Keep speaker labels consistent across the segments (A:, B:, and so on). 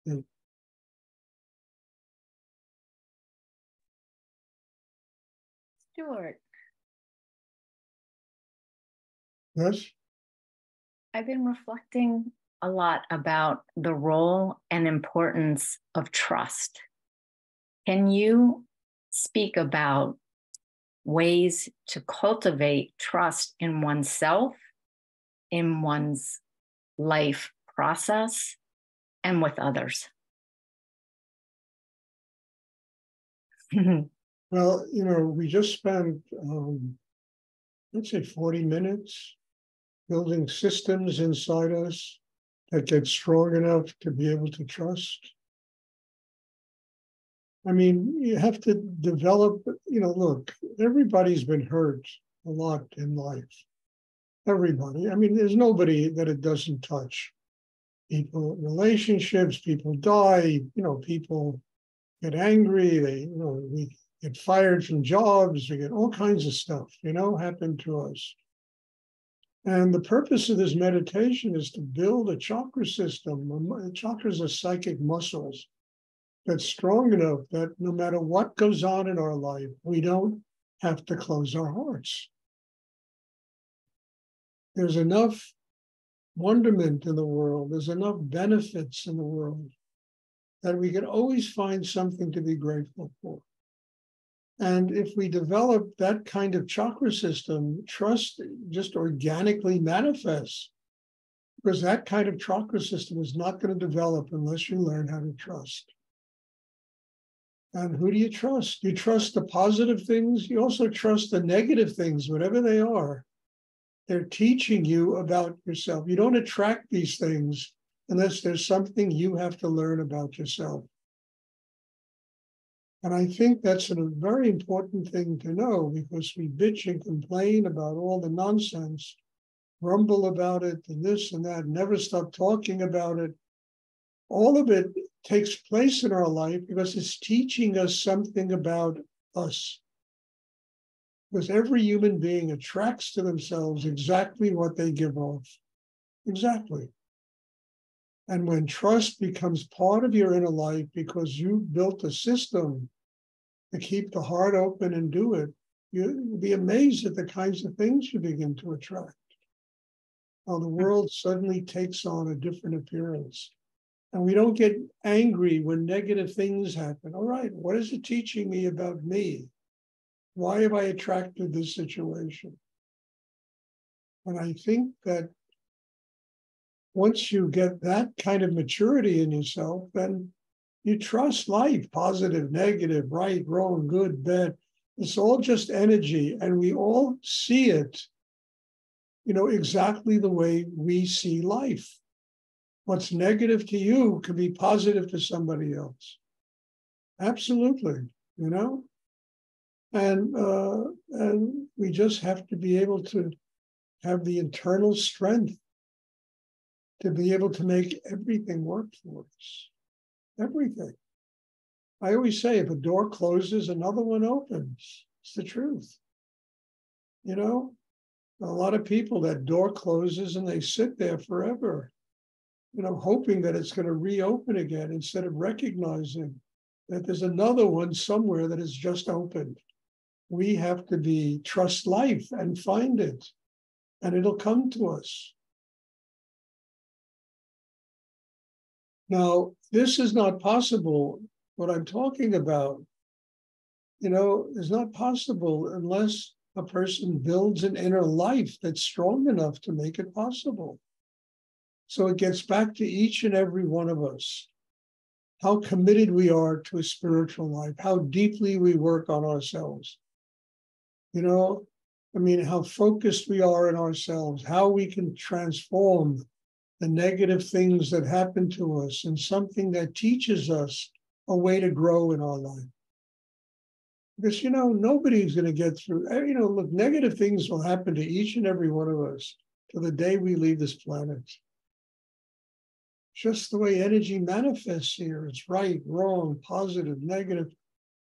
A: Yeah.
B: Stuart,
A: Yes.
B: I've been reflecting a lot about the role and importance of trust. Can you speak about ways to cultivate trust in oneself, in one's life process, and with others?
A: Well, we just spent, let's say 40 minutes building systems inside us that get strong enough to be able to trust. I mean, you have to develop, look, everybody's been hurt a lot in life. Everybody. I mean, there's nobody that it doesn't touch. People, relationships, people die, people get angry, we get fired from jobs, we get all kinds of stuff, happen to us. And the purpose of this meditation is to build a chakra system. Chakras are psychic muscles that's strong enough that no matter what goes on in our life, we don't have to close our hearts. There's enough wonderment in the world, there's enough benefits in the world that we can always find something to be grateful for. And if we develop that kind of chakra system, trust just organically manifests, because that kind of chakra system is not going to develop unless you learn how to trust. And who do you trust? You trust the positive things. You also trust the negative things, whatever they are. They're teaching you about yourself. You don't attract these things unless there's something you have to learn about yourself. And I think that's a very important thing to know, because we bitch and complain about all the nonsense, grumble about it and this and that, never stop talking about it. All of it takes place in our life because it's teaching us something about us. Because every human being attracts to themselves exactly what they give off. Exactly. And when trust becomes part of your inner life because you built a system to keep the heart open and do it, you'll be amazed at the kinds of things you begin to attract. How the world suddenly takes on a different appearance. And we don't get angry when negative things happen. All right, what is it teaching me about me? Why have I attracted this situation? And I think that once you get that kind of maturity in yourself, then you trust life, positive, negative, right, wrong, good, bad. It's all just energy, and we all see it, exactly the way we see life. What's negative to you can be positive to somebody else. Absolutely, and we just have to be able to have the internal strength to be able to make everything work for us. Everything. I always say, if a door closes, another one opens. It's the truth. A lot of people, that door closes and they sit there forever, hoping that it's going to reopen again, instead of recognizing that there's another one somewhere that has just opened. We have to trust life and find it, and it'll come to us. Now, this is not possible. What I'm talking about, is not possible unless a person builds an inner life that's strong enough to make it possible. So it gets back to each and every one of us, how committed we are to a spiritual life, how deeply we work on ourselves. How focused we are in ourselves, how we can transform the negative things that happen to us in something that teaches us a way to grow in our life. Because, nobody's going to get through, look, negative things will happen to each and every one of us till the day we leave this planet. Just the way energy manifests here, it's right, wrong, positive, negative,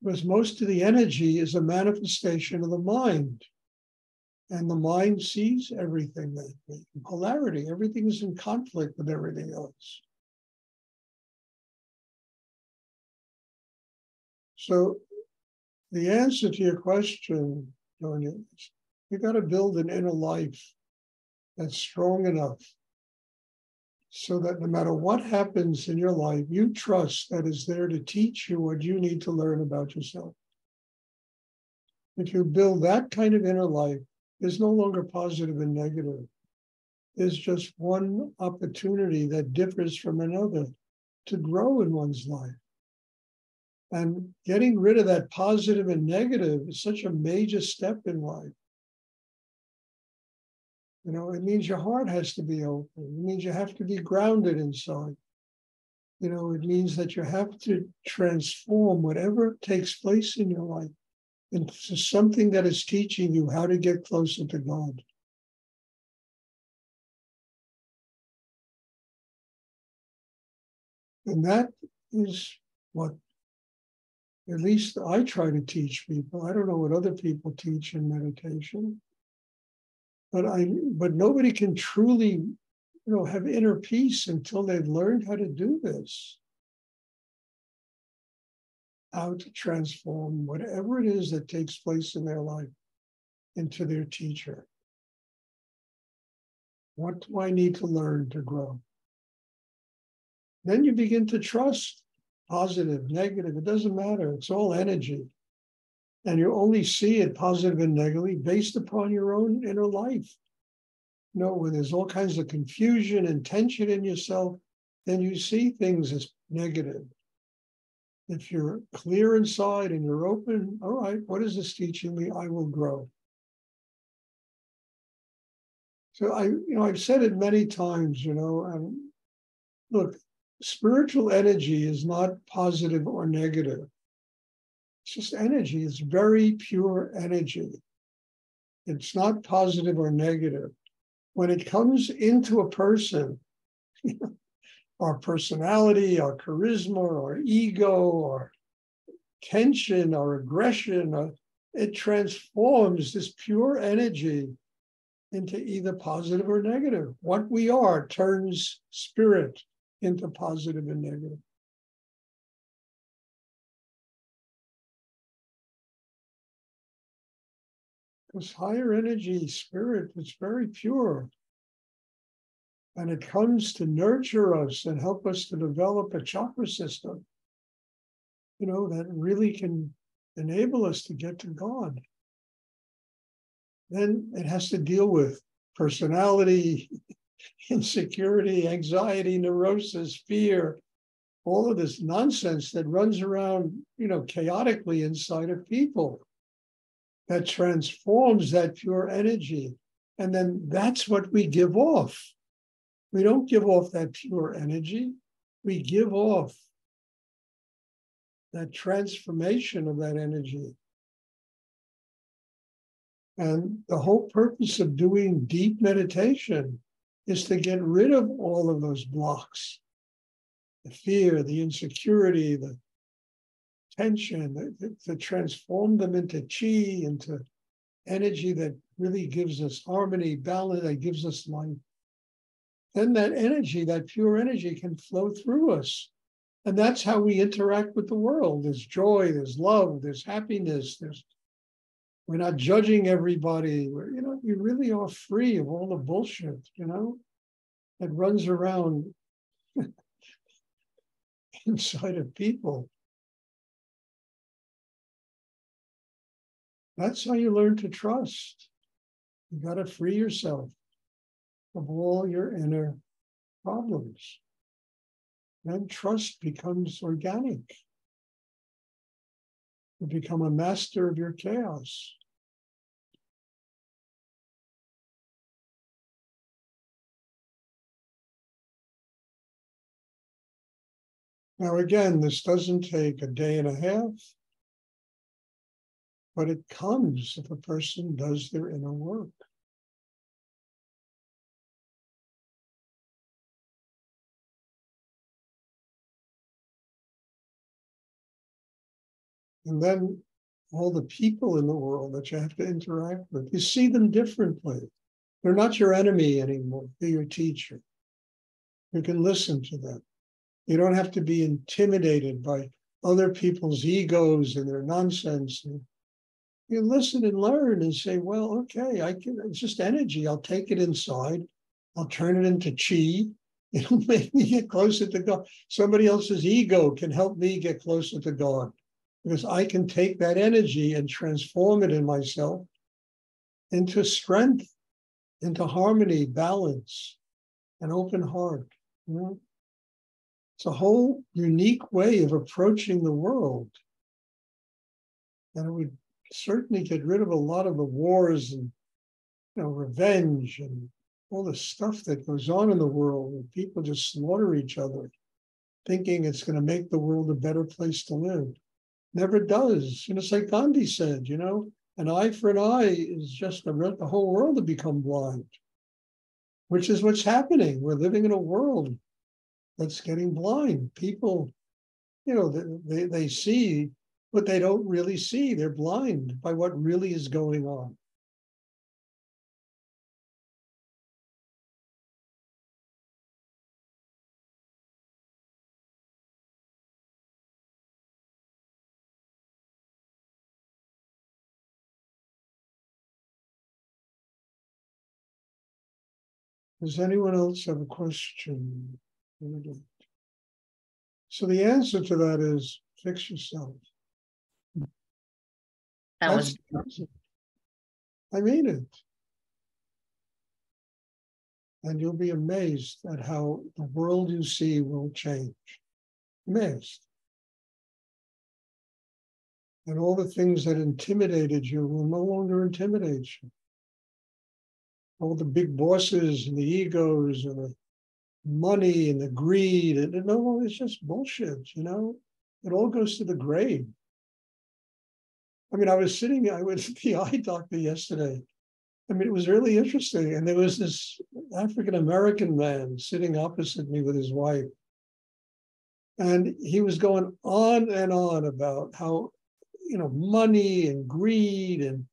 A: because most of the energy is a manifestation of the mind. And the mind sees everything that way. Polarity, everything is in conflict with everything else. So the answer to your question, Tonya, is you got to build an inner life that's strong enough so that no matter what happens in your life, you trust that is there to teach you what you need to learn about yourself. If you build that kind of inner life, there's no longer positive and negative. There's just one opportunity that differs from another to grow in one's life. And getting rid of that positive and negative is such a major step in life. You know, it means your heart has to be open. It means you have to be grounded inside. You know, it means that you have to transform whatever takes place in your life into something that is teaching you how to get closer to God. And that is what, at least I try to teach people. I don't know what other people teach in meditation. But nobody can truly, have inner peace until they've learned how to do this. How to transform whatever it is that takes place in their life into their teacher. What do I need to learn to grow? Then you begin to trust, positive, negative, it doesn't matter. It's all energy. And you only see it positive and negatively based upon your own inner life. When there's all kinds of confusion and tension in yourself, then you see things as negative. If you're clear inside and you're open, all right, what is this teaching me? I will grow. So I've said it many times, look, spiritual energy is not positive or negative. It's just energy. It's very pure energy. It's not positive or negative. When it comes into a person, our personality, our charisma, our ego, our tension, our aggression, it transforms this pure energy into either positive or negative. What we are turns spirit into positive and negative. Because higher energy, spirit, it's very pure. And it comes to nurture us and help us to develop a chakra system, that really can enable us to get to God. Then it has to deal with personality, insecurity, anxiety, neurosis, fear, all of this nonsense that runs around, chaotically inside of people. That transforms that pure energy. And then that's what we give off. We don't give off that pure energy. We give off that transformation of that energy. And the whole purpose of doing deep meditation is to get rid of all of those blocks, the fear, the insecurity, the tension, to transform them into chi, into energy that really gives us harmony, balance, that gives us life. Then that energy, that pure energy, can flow through us. And that's how we interact with the world. There's joy, there's love, there's happiness, we're not judging everybody. We really are free of all the bullshit, that runs around inside of people. That's how you learn to trust. You got to free yourself of all your inner problems. Then trust becomes organic. You become a master of your chaos. Now, again, this doesn't take a day and a half, but it comes if a person does their inner work. And then all the people in the world that you have to interact with, you see them differently. They're not your enemy anymore. They're your teacher. You can listen to them. You don't have to be intimidated by other people's egos and their nonsense. And you listen and learn and say, well, okay, it's just energy. I'll take it inside. I'll turn it into chi. It'll make me get closer to God. Somebody else's ego can help me get closer to God because I can take that energy and transform it in myself into strength, into harmony, balance, an open heart. You know? It's a whole unique way of approaching the world. And it would certainly get rid of a lot of the wars and revenge and all the stuff that goes on in the world, where people just slaughter each other, thinking it's going to make the world a better place to live. Never does. It's like Gandhi said, an eye for an eye is just the whole world to become blind, which is what's happening. We're living in a world that's getting blind. People, they see, but they don't really see. They're blind by what really is going on. Does anyone else have a question? So the answer to that is fix yourself.
B: That was.
A: I mean it. And you'll be amazed at how the world you see will change. Amazed. And all the things that intimidated you will no longer intimidate you. All the big bosses and the egos and the money and the greed, and no, it's just bullshit, It all goes to the grave. I mean, I was at the eye doctor yesterday. I mean, it was really interesting. And there was this African-American man sitting opposite me with his wife. And he was going on and on about how, money and greed and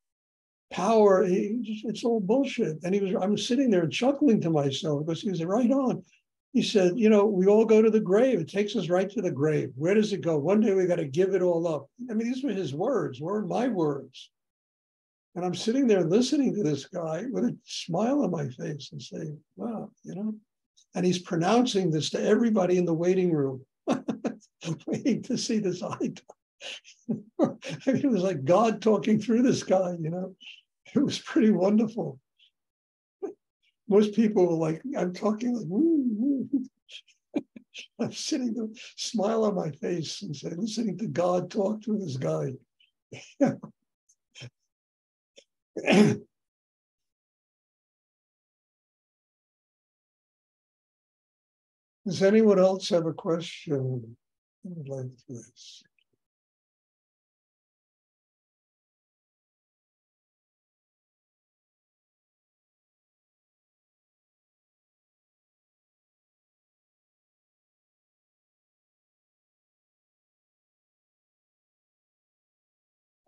A: power, it's all bullshit. And I was sitting there chuckling to myself because he was right on. He said, we all go to the grave. It takes us right to the grave. Where does it go? One day we got to give it all up. I mean, these were his words, weren't my words. And I'm sitting there listening to this guy with a smile on my face and saying, wow, and he's pronouncing this to everybody in the waiting room, waiting to see this eye. I mean, it was like God talking through this guy, It was pretty wonderful. Most people were like, I'm talking like, woo, woo. I'm sitting there, smile on my face and say, listening to God talk through this guy. Does anyone else have a question? I would like to ask.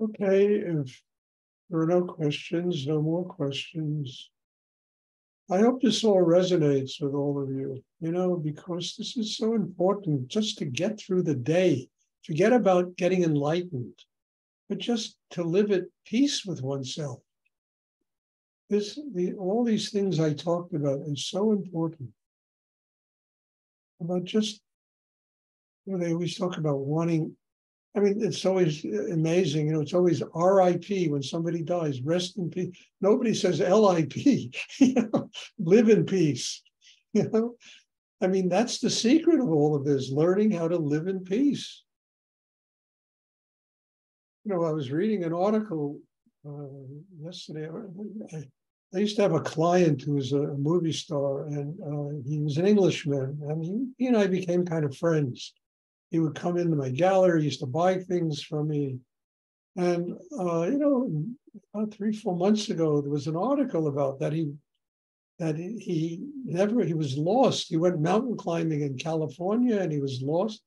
A: Okay, if there are no questions, no more questions. I hope this all resonates with all of you, because this is so important just to get through the day. Forget about getting enlightened, but just to live at peace with oneself. All these things I talked about is so important. About just, they always talk about wanting. I mean, it's always amazing. It's always RIP when somebody dies, rest in peace. Nobody says LIP, live in peace. I mean, that's the secret of all of this, learning how to live in peace. I was reading an article yesterday. I used to have a client who was a movie star, and he was an Englishman, and he and I became kind of friends. He would come into my gallery, he used to buy things from me. And, about 3-4 months ago, there was an article about that he was lost. He went mountain climbing in California and he was lost.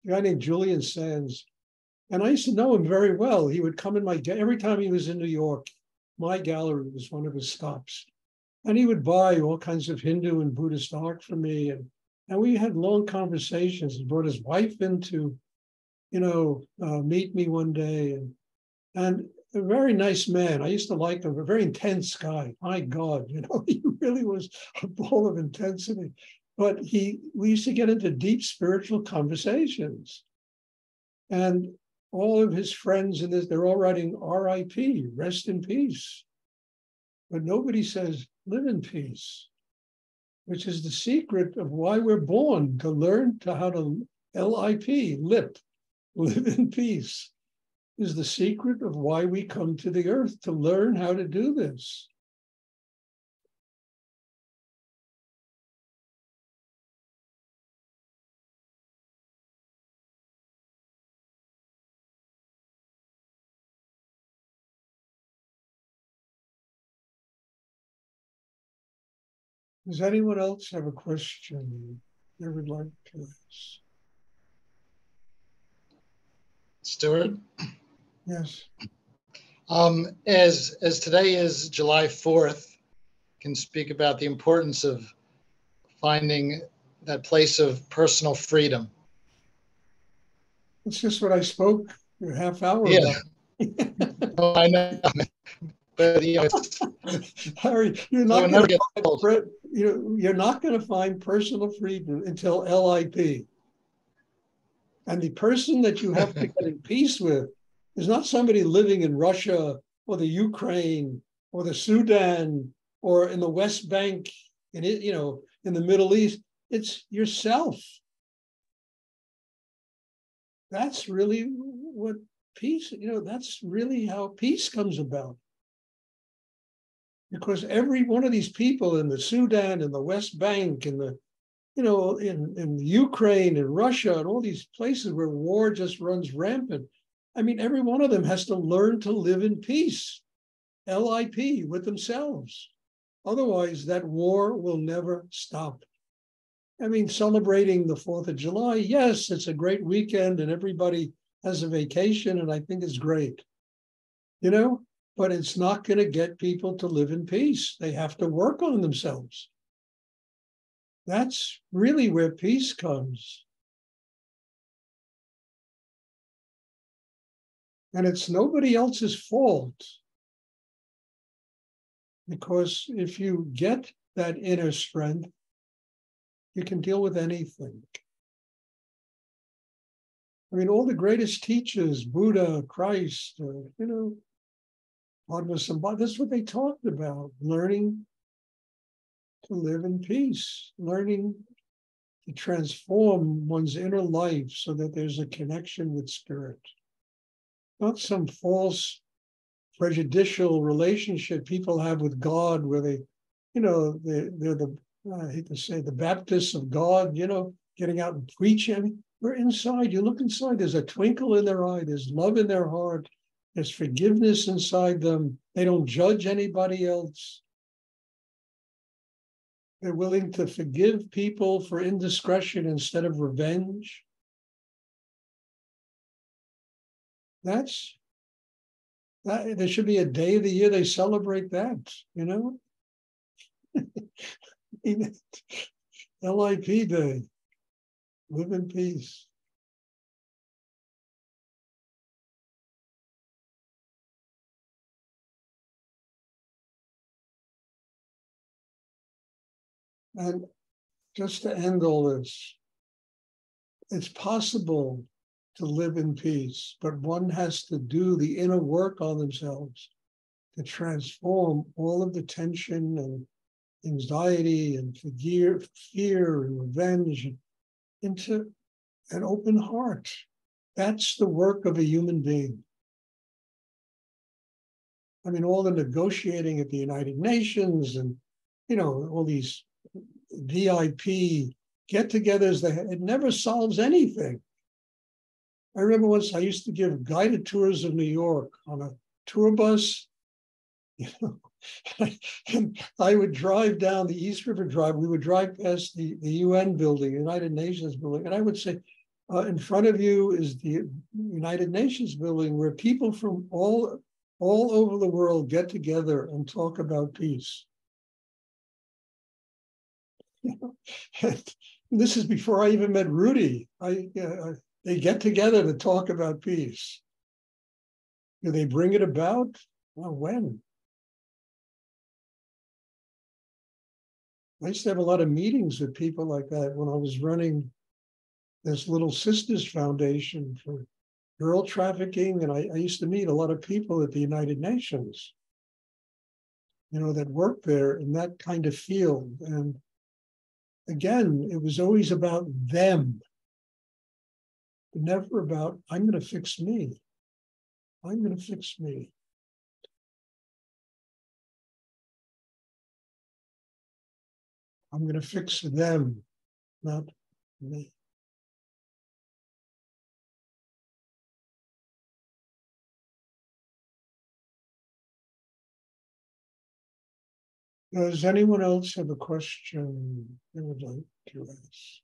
A: A guy named Julian Sands. And I used to know him very well. He would come in every time he was in New York, my gallery was one of his stops. And he would buy all kinds of Hindu and Buddhist art from me. And we had long conversations. He brought his wife in to meet me one day. And a very nice man. I used to like him, a very intense guy. My God, he really was a ball of intensity. But we used to get into deep spiritual conversations. And all of his friends in this, they're all writing RIP, rest in peace. But nobody says live in peace, which is the secret of why we're born, to learn how to live in peace, is the secret of why we come to the earth, to learn how to do this. Does anyone else have a question they would like to ask?
C: Stuart?
A: Yes.
C: As today is July 4th, can speak about the importance of finding that place of personal freedom.
A: It's just what I spoke a half hour
C: Yeah.
A: about.
C: Oh, I know. But
A: Harry, you're not going to find personal freedom until LIP. And the person that you have to get in peace with is not somebody living in Russia or the Ukraine or the Sudan or in the West Bank, in the Middle East. It's yourself. That's really what peace, that's really how peace comes about. Because every one of these people in the Sudan and the West Bank and in Ukraine and Russia and all these places where war just runs rampant, every one of them has to learn to live in peace, LIP, with themselves. Otherwise, that war will never stop. Celebrating the 4th of July, yes, it's a great weekend and everybody has a vacation, and I think it's great, but it's not going to get people to live in peace. They have to work on themselves. That's really where peace comes. And it's nobody else's fault. Because if you get that inner strength, you can deal with anything. All the greatest teachers, Buddha, Christ, that's what they talked about, learning to live in peace, learning to transform one's inner life so that there's a connection with spirit. Not some false, prejudicial relationship people have with God where they're I hate to say, the Baptists of God, getting out and preaching. We're inside. You look inside, there's a twinkle in their eye, there's love in their heart, there's forgiveness inside them. They don't judge anybody else. They're willing to forgive people for indiscretion instead of revenge. There should be a day of the year they celebrate that, LIP Day. Live in peace. And just to end all this, it's possible to live in peace, but one has to do the inner work on themselves to transform all of the tension and anxiety and fear and revenge into an open heart. That's the work of a human being. All the negotiating at the United Nations and, all these VIP get-togethers, it never solves anything. I remember once I used to give guided tours of New York on a tour bus, and I would drive down the East River Drive. We would drive past the UN building, United Nations building, and I would say, in front of you is the United Nations building, where people from all over the world get together and talk about peace. This is before I even met Rudy. they get together to talk about peace. Do they bring it about? Well, when? I used to have a lot of meetings with people like that when I was running this Little Sisters Foundation for girl trafficking. And I used to meet a lot of people at the United Nations, that work there in that kind of field. And again, it was always about them, but never about, I'm going to fix me. I'm going to fix me. I'm going to fix them, not me. Does anyone else have a question they would like to ask?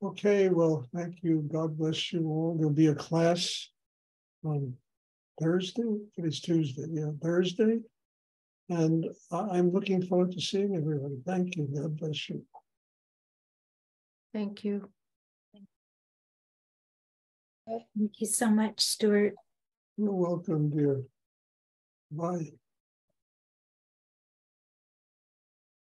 A: Okay, well, thank you. God bless you all. There'll be a class on Thursday. It is Tuesday, yeah, Thursday. And I'm looking forward to seeing everybody. Thank you. God bless you.
D: Thank you. Thank you so much, Stuart.
A: You're welcome, dear. Bye.